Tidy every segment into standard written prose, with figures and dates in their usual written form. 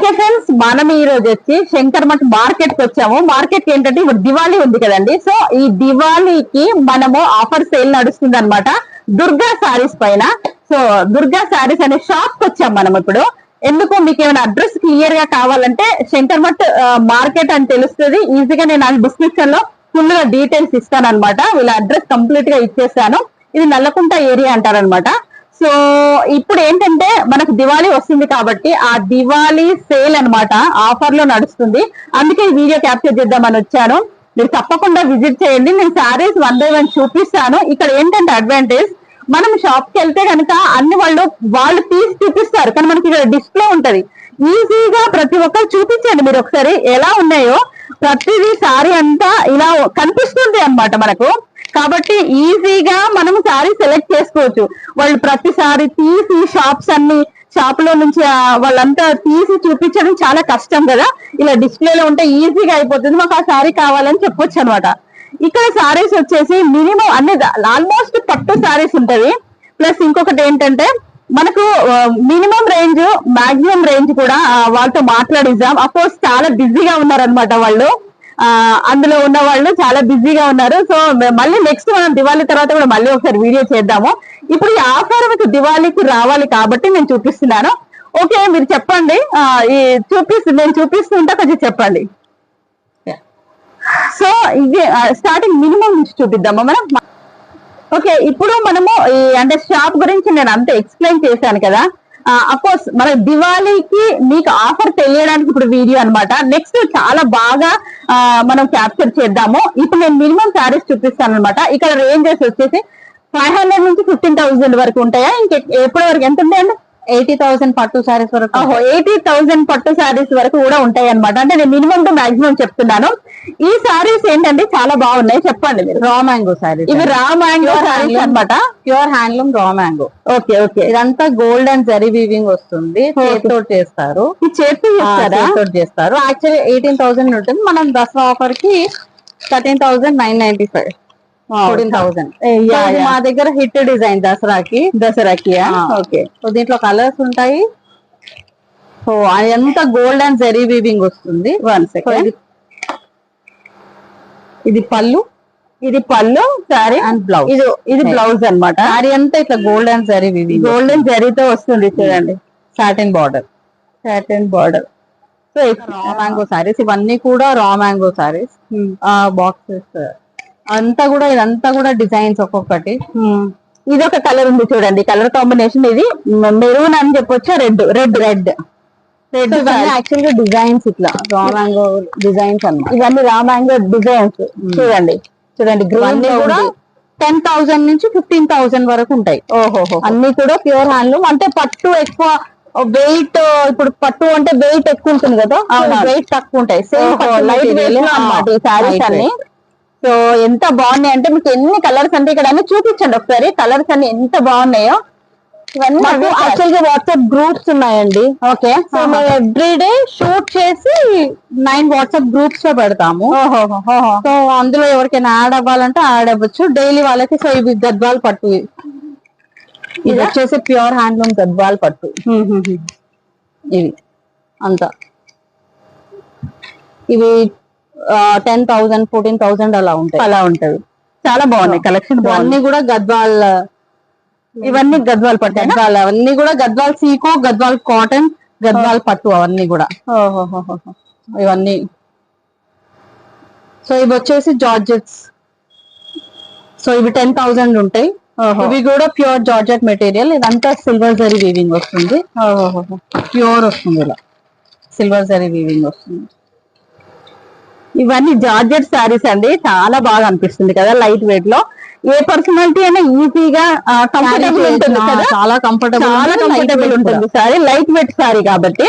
Okay friends, మనం ఈ రోజు వచ్చి శంకర్ మఠ్ మార్కెట్ కి వచ్చాము. మార్కెట్ ఏంటంటే ఇప్పుడు దివాళీ ఉంది కదండి. సో ఈ దివాళీకి మనము ఆఫర్ సేల్ నడుస్తుంది అనమాట దుర్గా సారీస్ పైన. సో దుర్గా సారీస్ అనే షాప్ కి వచ్చాం మనం ఇప్పుడు. ఎందుకు మీకు ఏమైనా అడ్రస్ క్లియర్ గా కావాలంటే శంకర్ మఠ్ మార్కెట్ అని తెలుస్తుంది ఈజీగా. నేను డిస్క్రిప్షన్ లో ఫుల్ గా డీటెయిల్స్ ఇస్తాను అనమాట. వీళ్ళ అడ్రస్ కంప్లీట్ గా ఇచ్చేస్తాను. ఇది నల్లకుంట ఏరియా అంటారనమాట. సో ఇప్పుడు ఏంటంటే మనకు దివాళీ వస్తుంది కాబట్టి ఆ దివాళీ సేల్ అన్నమాట ఆఫర్ లో నడుస్తుంది. అందుకే ఈ వీడియో క్యాప్చర్ చేద్దామని వచ్చాను. మీరు తప్పకుండా విజిట్ చేయండి. నేను శారీస్ 1 by 1 చూపిస్తాను. ఇక్కడ ఏంటంటే అడ్వాంటేజ్, మనం షాప్ కి వెళ్తే కనుక అన్ని వాళ్ళు తీసి చూపిస్తారు, కానీ మనకి ఇక్కడ డిస్ప్లే ఉంటది. ఈజీగా ప్రతి ఒక్కరు చూపించండి మీరు ఒకసారి ఎలా ఉన్నాయో. ప్రతిదీ సారీ అంతా ఇలా కనిపిస్తుంది అన్నమాట మనకు. కాబట్టి ఈజీగా మనం సారీ సెలెక్ట్ చేసుకోవచ్చు. వాళ్ళు ప్రతిసారి తీసి షాప్ లో నుంచి వాళ్ళంతా తీసి చూపించడం చాలా కష్టం కదా. ఇలా డిస్ప్లేలో ఉంటే ఈజీగా అయిపోతుంది. మాకు ఆ సారీ కావాలని చెప్పొచ్చు అనమాట. ఇక్కడ సారీస్ వచ్చేసి మినిమం అన్ని ఆల్మోస్ట్ పట్టు సారీస్ ఉంటది. ప్లస్ ఇంకొకటి ఏంటంటే మనకు మినిమం రేంజ్ మాక్సిమం రేంజ్ కూడా వాళ్ళతో మాట్లాడిద్దాం. అఫ్కోర్స్ చాలా బిజీగా ఉన్నారనమాట వాళ్ళు. అందులో ఉన్న వాళ్ళు చాలా బిజీగా ఉన్నారు. సో మళ్ళీ నెక్స్ట్ మనం దివాళీ తర్వాత కూడా మళ్ళీ ఒకసారి వీడియో చేద్దాము. ఇప్పుడు ఈ ఆఫర్ మీకు దివాళీకి రావాలి కాబట్టి నేను చూపిస్తున్నాను. ఓకే, మీరు చెప్పండి. నేను చూపిస్తుంటా, కొంచెం చెప్పండి. సో ఇది స్టార్టింగ్ మినిమం నుంచి చూపిద్దామా మనం. ఓకే, ఇప్పుడు మనము అంటే షాప్ గురించి నేను అంతా ఎక్స్ప్లెయిన్ చేశాను కదా. అఫ్కోర్స్ మన దివాళీకి మీకు ఆఫర్ తెలియడానికి ఇప్పుడు వీడియో అన్నమాట. నెక్స్ట్ చాలా బాగా మనం క్యాప్చర్ చేద్దాము. ఇప్పుడు నేను మినిమం శారీస్ చూపిస్తాను అనమాట. ఇక్కడ రేంజెస్ వచ్చేసి 500 నుంచి 15,000 వరకు ఉంటాయా? ఎప్పటి వరకు ఎంత ఉంటాయండి? 80,000 పట్టు శారీస్ వరకు. 80,000 పట్టు శారీస్ వరకు కూడా ఉంటాయి అనమాట. అంటే నేను మినిమం టు మాక్సిమం చెప్తున్నాను. ఈ శారీస్ ఏంటంటే చాలా బాగున్నాయి. చెప్పండి మీరు. Raw mango saris. ఇవి రా మ్యాంగో శారీస్ అనమాట. Pure handloom raw mango. Okay okay. ఇదంతా గోల్డ్ అండ్ జరీ వీవింగ్ వస్తుంది. చేతితో చేస్తారు. చేతితో చేస్తారు. యాక్చువల్లీ 18,000 ఉంటుంది. మనం దసరా ఆఫర్ కి 13,995. 14,000. మా దగ్గర హిట్ డిజైన్ దసరాకి. ఓకే. సో దీంట్లో కలర్స్ ఉంటాయి. సో అదంతా గోల్డ్ అండ్ జరీ వీవింగ్ వస్తుంది. 1 సెకండ్. ఇది పళ్ళు సారీ అండ్ బ్లౌజ్. ఇది బ్లౌజ్ అన్నమాట. సారీ అంతా ఇట్లా gold and zari weaving, golden జరీతో వస్తుంది. చూడండి, satin border. So raw mango saris. ఇవన్నీ కూడా రా మ్యాంగో సారీస్. బాక్సెస్ ఇదంతా కూడా డిజైన్స్ ఒక్కొక్కటి. ఇది ఒక కలర్ ఉంది చూడండి. కలర్ కాంబినేషన్ ఇది మెరూన్ అని చెప్పొచ్చు. రెడ్ యాక్చువల్ గా డిజైన్స్ ఇట్లా రా మ్యాంగో డిజైన్స్ అన్నమాట. ఇవన్నీ రా మ్యాంగో డిజైన్స్. చూడండి గ్రీన్ కూడా 10,000 నుంచి 15,000 వరకు ఉంటాయి. ఓహో. అన్ని కూడా ప్యూర్ హ్యాండ్లూమ్. అంటే పట్టు ఎక్కువ వెయిట్, ఇప్పుడు పట్టు అంటే వెయిట్ ఎక్కువ ఉంటుంది కదా, వెయిట్ తక్కువ ఉంటాయి. లైట్ వెయిట్ అన్నమాట ఈ సారీస్ అన్ని. సో ఎంత బాగున్నాయి అంటే మీకు ఎన్ని కలర్స్ అంటే ఇక్కడ అన్ని చూపించండి ఒకసారి. కలర్స్ అన్ని ఎంత బాగున్నాయో. ఇవన్నీ యాక్చువల్ గా వాట్సాప్ గ్రూప్స్ ఉన్నాయండి. ఓకే. సో మేము ఎవ్రీడే షూట్ చేసి 9 వాట్సాప్ గ్రూప్స్ లో పెడతాము. సో అందులో ఎవరికైనా యాడ్ అవ్వాలంటే యాడ్ అవ్వచ్చు డైలీ వాళ్ళకి. సో ఇవి గద్వాల్ పట్టు. ఇది వచ్చేసి ప్యూర్ హ్యాండ్లూమ్ గద్వాల్ పట్టు. ఇవి అంతా ఇవి 10,000 14,000 అలా ఉంటది. చాలా బాగున్నాయి కలెక్షన్. అన్ని కూడా గద్వాల్. ఇవన్నీ గద్వాల్ పట్టు. అవన్నీ కూడా గద్వాల్ సీకో, గద్వాల్ కాటన్, గద్వాల్ పట్టు అవన్నీ కూడా. ఇవన్నీ. సో ఇవి వచ్చేసి జార్జెట్స్. సో ఇవి 10,000 ఉంటాయి. ఇవి కూడా ప్యూర్ జార్జెట్ మెటీరియల్. ఇదంతా సిల్వర్ జరీ వీవింగ్ వస్తుంది. ప్యూర్ వస్తుంది. ఇలా సిల్వర్ జరీ వీవింగ్ వస్తుంది. ఇవన్నీ జార్జెట్ శారీస్ అండి. చాలా బాగా అనిపిస్తుంది కదా, లైట్ వెయిట్ లో. ఏ పర్సనాలిటీ అయినా ఈజీగా కంఫర్టబుల్ ఉంటుంది కదా. చాలా కంఫర్టబుల్ ఉంటుంది సారీ. లైట్ వెయిట్ సారీ కాబట్టి.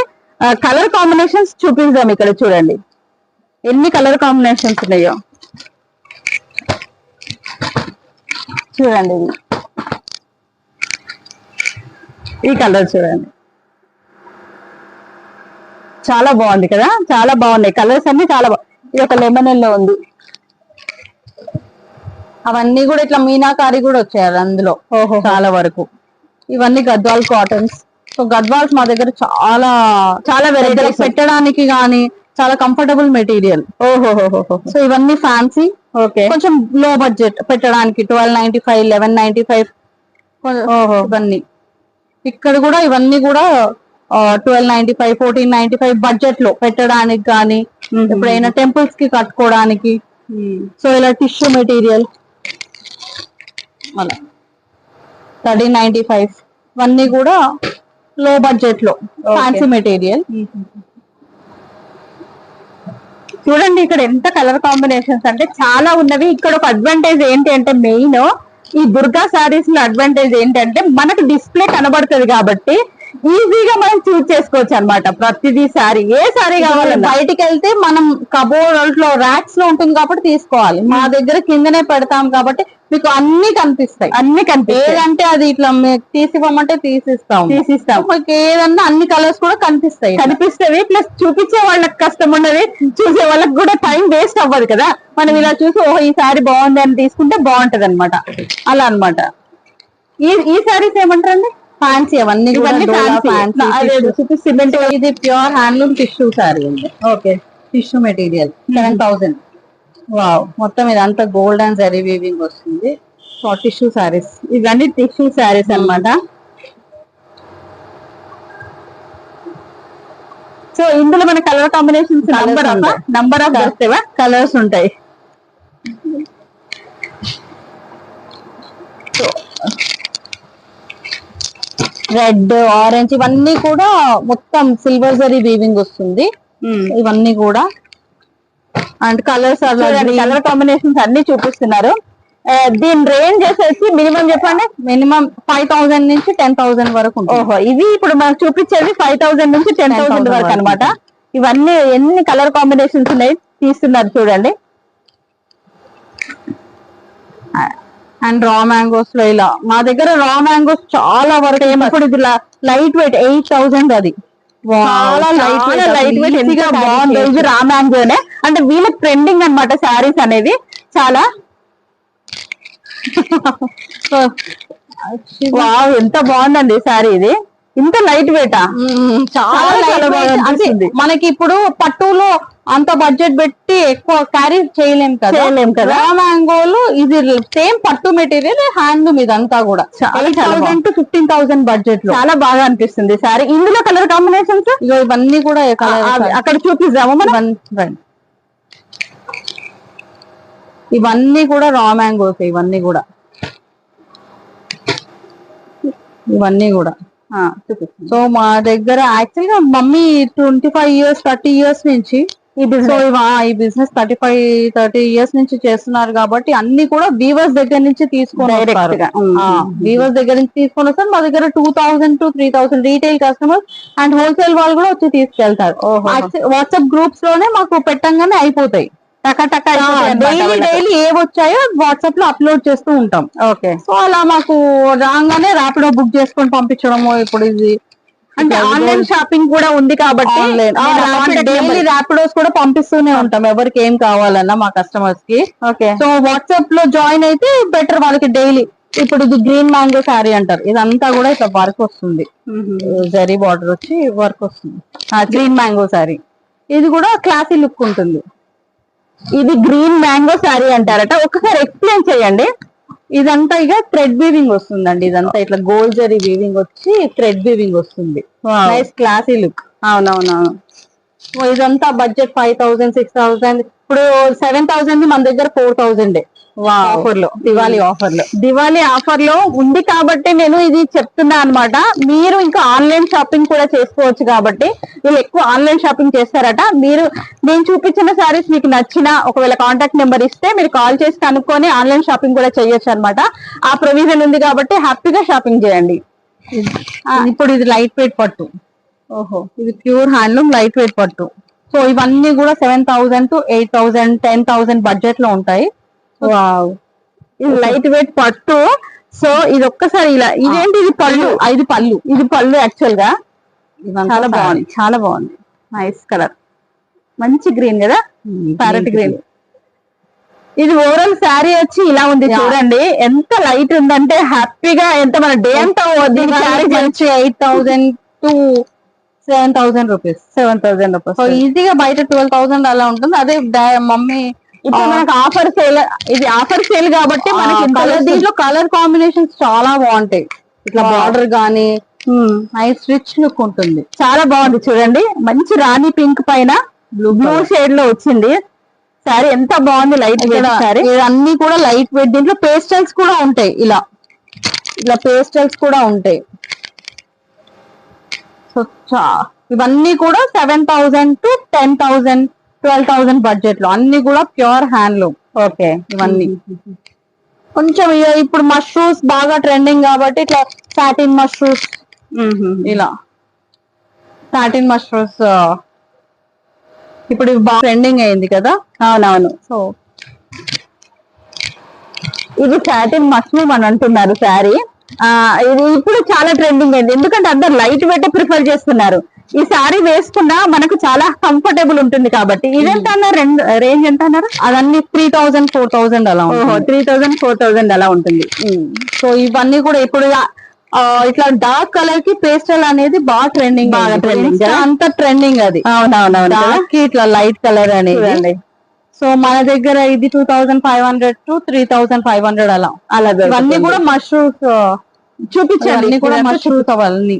కలర్ కాంబినేషన్స్ చూపిద్దాం. ఇక్కడ చూడండి ఎన్ని కలర్ కాంబినేషన్స్ ఉన్నాయో. చూడండి ఈ కలర్ చూడండి, చాలా బాగుంది కదా. చాలా బాగున్నాయి కలర్స్ అన్ని. చాలా ఇది ఒక లెమన్ ఎల్లో ఉంది. అవన్నీ కూడా ఇట్లా మీనాకారి కూడా వచ్చారు అందులో చాలా వరకు. ఇవన్నీ గద్వాల్ కాటన్స్. సో గద్వాల్స్ మా దగ్గర చాలా చాలా వెరైటీస్ పెట్టడానికి గానీ చాలా కంఫర్టబుల్ మెటీరియల్. సో ఇవన్నీ ఫ్యాన్సీ, ఓకే, కొంచెం లో బడ్జెట్ పెట్టడానికి 1295, 1195 ఇవన్నీ. ఇక్కడ కూడా ఇవన్నీ కూడా 1295, 1495 బడ్జెట్ లో పెట్టడానికి కానీ ఎప్పుడైనా టెంపుల్స్ కి కట్టుకోవడానికి. సో ఇలా టిష్యూ మెటీరియల్ అలా 1395 ఇవన్నీ కూడా లో బడ్జెట్ లో ఫ్యాన్సీ మెటీరియల్. చూడండి ఇక్కడ ఎంత కలర్ కాంబినేషన్స్ అంటే చాలా ఉన్నవి. ఇక్కడ ఒక అడ్వాంటేజ్ ఏంటి అంటే మెయిన్ ఈ దుర్గా సారీస్ లో అడ్వాంటేజ్ ఏంటంటే మనకు డిస్ప్లే కనబడుతుంది కాబట్టి ఈజీగా మనం చూస్ చేసుకోవచ్చు అనమాట. ప్రతిదీ సారీ ఏ సారీ కావాలన్నా బయటికి వెళ్తే మనం కబోర్డ్ లో ర్యాక్స్ లో ఉంటుంది కాబట్టి తీసుకోవాలి. మా దగ్గర కిందనే పెడతాం కాబట్టి మీకు అన్ని కనిపిస్తాయి. ఏదంటే అది ఇట్లా తీసివ్వమంటే తీసిస్తాం. మీకు ఏదన్నా అన్ని కలర్స్ కూడా కనిపిస్తాయి. ప్లస్ చూపించే వాళ్ళకి కష్టం ఉన్నది, చూసే వాళ్ళకి కూడా టైం వేస్ట్ అవ్వదు కదా. మనం ఇలా చూసి ఓహో ఈ సారీ బాగుంది అని తీసుకుంటే బాగుంటది అనమాట. అలా అనమాట. ఈ సారీస్ ఏమంటారండి? ఫ్యాన్సీ అవన్నీ సిమెంట్. ఇది ప్యూర్ హ్యాండ్లూమ్ టిష్యూ సారీ ఉంది. Okay, tissue material 7000. వావ్, మొత్తం ఇదంతా గోల్డ్ అండ్ జరీ వీవింగ్ వస్తుంది. టిష్యూ సారీస్, ఇవన్నీ టిష్యూ సారీస్ అన్నమాట. సో ఇందులో మన colour combinations number of colours ఉంటాయి. రెడ్, ఆరెంజ్ ఇవన్నీ కూడా మొత్తం సిల్వర్ జరీ వీవింగ్ వస్తుంది. ఇవన్నీ కూడా అండ్ కలర్స్ కలర్ కాంబినేషన్స్ అన్ని చూపిస్తున్నారు. దీని రేంజ్ వచ్చేసి మినిమం చెప్పండి. మినిమం 5000 నుంచి 10,000 వరకు. ఓహో, ఇది ఇప్పుడు మనకు చూపించేది 5000 నుంచి 10,000 వరకు అనమాట. ఇవన్నీ ఎన్ని కలర్ కాంబినేషన్స్ ఉన్నాయి తీస్తున్నారు చూడండి. అండ్ రా మ్యాంగోస్ లో ఇలా మా దగ్గర రా మ్యాంగోస్ చాలా వరకు. ఇప్పుడు ఇది లైట్ వెయిట్ 8000 అది చాలా లైట్ వెయిట్ ఎంత బాగుంది. ఇది రా మ్యాంగోనే అంటే వీళ్ళకి ట్రెండింగ్ అనమాట శారీస్ అనేది చాలా. వావ్, ఎంత బాగుందండి శారీ. ఇది ఇంత లైట్ వెయిటా? చాలా. మనకి ఇప్పుడు పట్టులో అంత బడ్జెట్ పెట్టి ఎక్కువ క్యారీ చేయలేం కదా. రా మ్యాంగోలు ఇది సేమ్ పట్టు మెటీరియల్, హ్యాండ్లూమ్ ఇదంతా కూడా 8,000 to 15,000 బడ్జెట్ లో చాలా బాగా అనిపిస్తుంది సారీ. ఇందులో కలర్ కాంబినేషన్స్ ఇవన్నీ కూడా అక్కడ చూపిద్దాము మనం. ఇవన్నీ కూడా రా మ్యాంగోస్. ఇవన్నీ కూడా సో మా దగ్గర యాక్చువల్ గా మమ్మీ 25 years 30 years నుంచి ఈ బిజినెస్ 35-30 years నుంచి చేస్తున్నారు కాబట్టి అన్ని కూడా వీవర్స్ దగ్గర నుంచి తీసుకొని వస్తారు. మా దగ్గర 2,000 to 3,000 retail customers and wholesale వాళ్ళు కూడా వచ్చి తీసుకెళ్తారు. వాట్సాప్ గ్రూప్స్ లోనే మాకు పెట్టంగానే అయిపోతాయి. డైలీ ఏ వచ్చాయో వాట్సాప్ లో అప్లోడ్ చేస్తూ ఉంటాం. ఓకే, సో అలా మాకు రాగానే ర్యాపిడో బుక్ చేసుకొని పంపించడము. ఇప్పుడు ఇది అంటే ఆన్లైన్ షాపింగ్ కూడా ఉంది కాబట్టి డైలీ ర్యాపిడోస్ కూడా పంపిస్తూనే ఉంటాం ఎవరికి ఏం కావాలన్నా మా కస్టమర్స్ కి. ఓకే, సో వాట్సాప్ లో జాయిన్ అయితే బెటర్ వాళ్ళకి డైలీ. ఇప్పుడు ఇది గ్రీన్ మ్యాంగో శారీ అంటారు. ఇదంతా కూడా ఇట్లా వర్క్ వస్తుంది, జరీ బార్డర్ వచ్చి వర్క్ వస్తుంది. గ్రీన్ మ్యాంగో శారీ ఇది కూడా క్లాసీ లుక్ ఉంటుంది. ఇది గ్రీన్ మ్యాంగో శారీ అంటారట. ఒకసారి ఎక్స్ప్లెయిన్ చేయండి. ఇదంతా ఇక థ్రెడ్ వీవింగ్ వస్తుందండి. ఇదంతా ఇట్లా గోల్డ్ జరీ వీవింగ్ వచ్చి థ్రెడ్ వీవింగ్ వస్తుంది. Nice classy look. అవునవునవును. ఇదంతా బడ్జెట్ 5,000 6,000. ఇప్పుడు 7,000 మన దగ్గర 4,000 ఆఫర్ లో, దివాళీ ఆఫర్ లో ఉంది కాబట్టి నేను ఇది చెప్తున్నా అనమాట. మీరు ఇంకా ఆన్లైన్ షాపింగ్ కూడా చేసుకోవచ్చు కాబట్టి వీళ్ళు ఎక్కువ ఆన్లైన్ షాపింగ్ చేస్తారట. మీరు నేను చూపించిన సారీస్ మీకు నచ్చిన ఒకవేళ కాంటాక్ట్ నెంబర్ ఇస్తే మీరు కాల్ చేసి కనుక్కొని ఆన్లైన్ షాపింగ్ కూడా చేయొచ్చు అనమాట. ఆ ప్రొవిజన్ ఉంది కాబట్టి హ్యాపీగా షాపింగ్ చేయండి. ఇప్పుడు ఇది లైట్ వెయిట్ పట్టు. ఓహో, ఇది ప్యూర్ హ్యాండ్లూమ్ లైట్ వెయిట్ పట్టు. సో ఇవన్నీ కూడా 7,000 to 8,000 10,000 బడ్జెట్ లో ఉంటాయి. ఇది లైట్ వెయిట్ పట్టు. సో ఇది ఒక్కసారి ఇలా ఇదేంటి, ఇది పళ్ళు. ఇది పళ్ళు యాక్చువల్ గా. చాలా బాగుంది. నైస్ కలర్, మంచి గ్రీన్ కదా, ప్యారెట్ గ్రీన్. ఇది ఓవరాల్ శారీ వచ్చి ఇలా ఉంది చూడండి. ఎంత లైట్ ఉందంటే హ్యాపీగా ఎంత మన డే అంతా 8,000 టు 7,000 రూపీస్. 7,000 రూపీస్. సో ఈజీగా బయట 12,000 అలా ఉంటుంది. అదే మమ్మీ ఇప్పుడు మనకు ఆఫర్ సేల్, ఇది ఆఫర్ సేల్ కాబట్టి మనకి దీంట్లో కలర్ కాంబినేషన్స్ చాలా బాగుంటాయి. ఇట్లా బార్డర్ గానీ నైస్ రిచ్ లుక్ ఉంటుంది. చాలా బాగుంది చూడండి, మంచి రాణి పింక్ పైన బ్లూ షేడ్ లో వచ్చింది సారీ. ఎంత బాగుంది, లైట్ వెయిట్ సారీ. ఇవన్నీ కూడా లైట్ వెయిట్. దీంట్లో పేస్టల్స్ కూడా ఉంటాయి, ఇలా పేస్టల్స్ కూడా ఉంటాయి. సో ఇవన్నీ కూడా 7,000 to 10,000 12,000 బడ్జెట్ లో, అన్ని కూడా ప్యూర్ హ్యాండ్లూమ్. ఓకే, ఇవన్నీ కొంచెం ఇప్పుడు మష్రూమ్స్ బాగా ట్రెండింగ్ కాబట్టి ఇట్లా సాటిన్ మష్రూమ్స్, ఇలా సాటిన్ మష్రూమ్స్ ఇప్పుడు బాగా ట్రెండింగ్ అయింది కదా. అవునవును. సో ఇది సాటిన్ మష్రూమ్ అని అంటున్నారు శారీ. ఇది ఇప్పుడు చాలా ట్రెండింగ్ అయింది, ఎందుకంటే అందరు లైట్ వెయిట్ ప్రిఫర్ చేస్తున్నారు. ఈ శారీ వేసుకున్నా మనకు చాలా కంఫర్టబుల్ ఉంటుంది కాబట్టి. ఇదెంత అన్నారు, రేంజ్ ఎంత అన్నారు? అదన్నీ 3,000 4,000 అలా. 3,000 4,000 అలా ఉంటుంది. సో ఇవన్నీ కూడా ఇప్పుడు ఇట్లా డార్క్ కలర్ కి పేస్టల్ అనేది బాగా ట్రెండింగ్, అంత ట్రెండింగ్ అది. అవునవునవును, డార్క్ కి ఇట్లా లైట్ కలర్ అనేది. సో మన దగ్గర ఇది 2,500 to 3,500 అలా. ఇవన్నీ కూడా మష్రూమ్స్ చూపించండి, కూడా మష్రూమ్స్ అవన్నీ.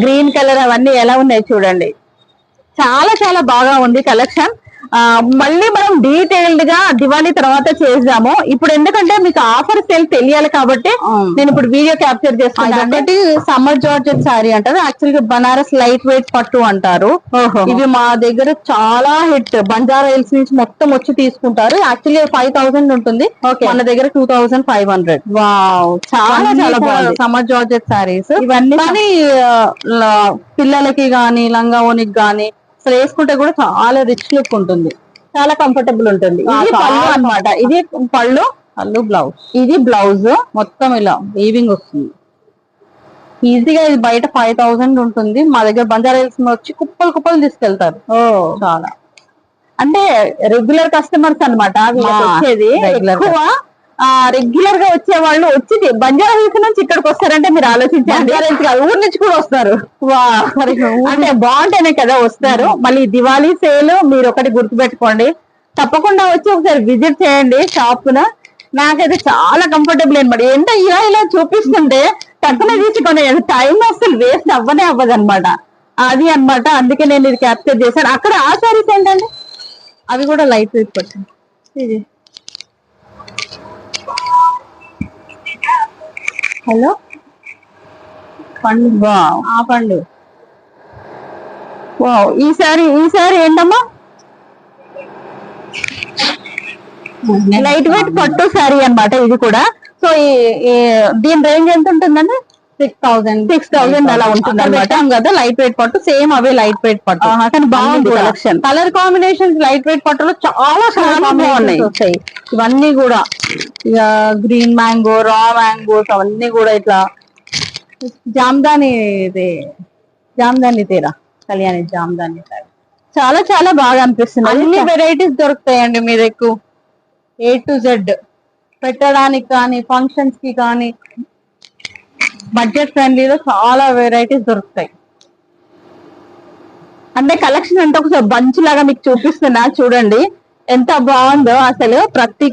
గ్రీన్ కలర్ అవన్నీ ఎలా ఉన్నాయి చూడండి, చాలా చాలా బాగా ఉంది కలెక్షన్. మళ్ళీ మనం డీటెయిల్డ్ గా దివాళీ తర్వాత చేద్దాము. ఇప్పుడు ఎందుకంటే మీకు ఆఫర్ సేల్ తెలియాలి కాబట్టి నేను ఇప్పుడు వీడియో క్యాప్చర్ చేస్తాను. ఒకటి సమ్మర్ జార్జెట్ శారీ అంటారు, యాక్చువల్ గా బనారస్ లైట్ వెయిట్ పట్టు అంటారు. ఇవి మా దగ్గర చాలా హిట్, బంజారా హిల్స్ నుంచి మొత్తం వచ్చి తీసుకుంటారు. యాక్చువల్లీ 5,000 ఉంటుంది, మన దగ్గర 2,500. వావ్, చాలా చాలా బాగుంది సమ్మర్ జార్జెట్ శారీస్ ఇవన్నీ. కానీ పిల్లలకి గానీ లంగా ఓనికి గానీ అసలు వేసుకుంటే కూడా చాలా రిచ్ లుక్ ఉంటుంది, చాలా కంఫర్టబుల్ ఉంటుంది. ఇది పళ్ళు అన్నమాట, ఇది పళ్ళు బ్లౌజ్, ఇది బ్లౌజ్ మొత్తం ఇలా వీవింగ్ వస్తుంది. ఈజీగా ఇది బయట 5,000 ఉంటుంది, మా దగ్గర బంజారా హిల్స్ వచ్చి కుప్పలు కుప్పలు తీసుకెళ్తారు. చాలా అంటే రెగ్యులర్ కస్టమర్స్ అన్నమాట వచ్చేది. ఎక్కువ రెగ్యులర్ గా వచ్చే వాళ్ళు వచ్చి బంజారా హిల్స్ నుంచి ఇక్కడికి వస్తారంటే మీరు ఆలోచించండి, ఊరు నుంచి కూడా వస్తారు. అంటే బాగుంటేనే కదా వస్తారు. మళ్ళీ దివాళీ సేల్ మీరు ఒకటి గుర్తుపెట్టుకోండి, తప్పకుండా వచ్చి ఒకసారి విజిట్ చేయండి షాప్ ను. నాకైతే చాలా కంఫర్టబుల్ అనమాట. ఎంత ఇలా చూపిస్తుంటే తక్కువ తీసుకొని టైం అసలు వేస్ట్ అవ్వనే అవ్వదు అనమాట. అది అన్నమాట, అందుకే నేను ఇది క్యాప్చర్ చేశాను. అక్కడ ఆ సారీస్ ఏంటండి, అవి కూడా లైట్ వెయిట్ పట్టింది. ఇది హలో పండు, ఆ పండు. ఈసారి ఏంటమ్మా, లైట్ వెయిట్ పట్టు శారీ అన్నమాట ఇది కూడా. సో దీని రేంజ్ ఎంత ఉంటుందండి? 6,000 అలా ఉంటుంది అనమాట కదా. లైట్ వెయిట్ పట్టు సేమ్ అవే లైట్ వెయిట్ పట్టు, కానీ బాగుంది collection. Colour combinations light weight పట్టులో చాలా చాలా బాగున్నాయి వస్తాయి. ఇవన్నీ కూడా ఇక గ్రీన్ మ్యాంగో, రా మ్యాంగోస్ అవన్నీ కూడా ఇట్లా జామ్దాని తీరా కళ్యాణి జామ్దాని చాలా చాలా బాగా అనిపిస్తుంది. అన్ని వెరైటీస్ దొరుకుతాయండి మీ దగ్గర, A to Z పెట్టడానికి కానీ ఫంక్షన్స్ కి కానీ బడ్జెట్ ఫ్రెండ్లీలో చాలా వెరైటీస్ దొరుకుతాయి. అంటే కలెక్షన్ అంతా ఒకసారి బంచ్ లాగా మీకు చూపిస్తున్నా చూడండి, ఎంత బాగుందో అసలు. ప్రతి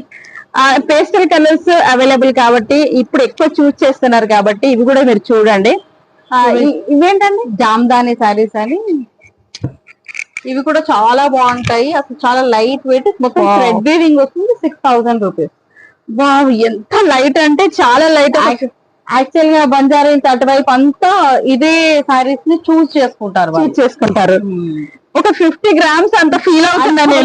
పేస్టల్ కలర్స్ అవైలబుల్ కాబట్టి ఇప్పుడు ఎక్కువ చూస్ చేస్తున్నారు కాబట్టి ఇవి కూడా మీరు చూడండి. ఇవేంటండి, జామ్దాని శారీస్ అని, ఇవి కూడా చాలా బాగుంటాయి. అసలు చాలా లైట్ వెయిట్, మొత్తం థ్రెడ్ వీవింగ్ వస్తుంది. 6,000 రూపీస్. వావ్, ఎంత లైట్ అంటే చాలా లైట్. యాక్చువల్ గా బంజారా హిల్స్ అటువైపు అంతా ఇదే సారీస్ ని చూస్ చేసుకుంటారు. ఒక 50 grams అంత ఫీల్ అవుతుందని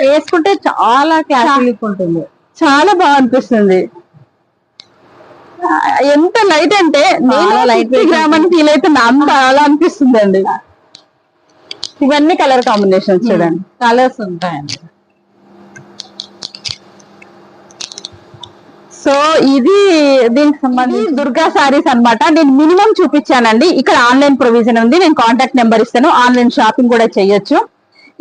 వేసుకుంటే చాలా క్లాసీ ఉంటుంది, చాలా బాగా అనిపిస్తుంది. ఎంత లైట్ అంటే నేను లైట్ గ్రామ్ అని ఫీల్ అవుతున్నా, అంత అలా అనిపిస్తుంది అండి. ఇవన్నీ కలర్ కాంబినేషన్స్ చూడండి, కలర్స్ ఉంటాయండి. సో ఇది దీనికి సంబంధించి దుర్గా సారీస్ అన్నమాట. నేను మినిమం చూపించానండి. ఇక్కడ ఆన్లైన్ ప్రొవిజన్ ఉంది, నేను కాంటాక్ట్ నెంబర్ ఇస్తాను, ఆన్లైన్ షాపింగ్ కూడా చేయొచ్చు.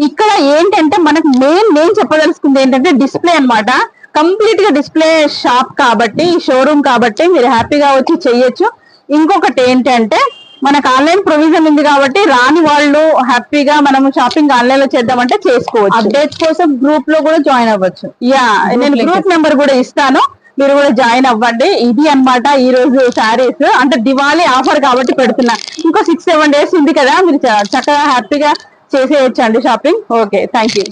ఇక్కడ ఏంటంటే మనకు నేను చెప్పదలుచుకుంది ఏంటంటే డిస్ప్లే అన్నమాట. కంప్లీట్ గా డిస్ప్లే షాప్ కాబట్టి, షోరూమ్ కాబట్టి మీరు హ్యాపీగా వచ్చి చెయ్యొచ్చు. ఇంకొకటి ఏంటంటే మనకు ఆన్లైన్ ప్రొవిజన్ ఉంది కాబట్టి రాని వాళ్ళు హ్యాపీగా మనం షాపింగ్ ఆన్లైన్ లో చేద్దామంటే చేసుకోవచ్చు. అప్డేట్స్ కోసం గ్రూప్ లో కూడా జాయిన్ అవ్వచ్చు. యా, నేను గ్రూప్ నెంబర్ కూడా ఇస్తాను, మీరు కూడా జాయిన్ అవ్వండి. ఇది అన్నమాట ఈ రోజు శారీస్. అంటే దివాళీ ఆఫర్ కాబట్టి పెడుతున్నా. ఇంకో 6-7 days ఉంది కదా, మీరు చక్కగా హ్యాపీగా చేసేయచ్చు అండి షాపింగ్. Okay, thank you.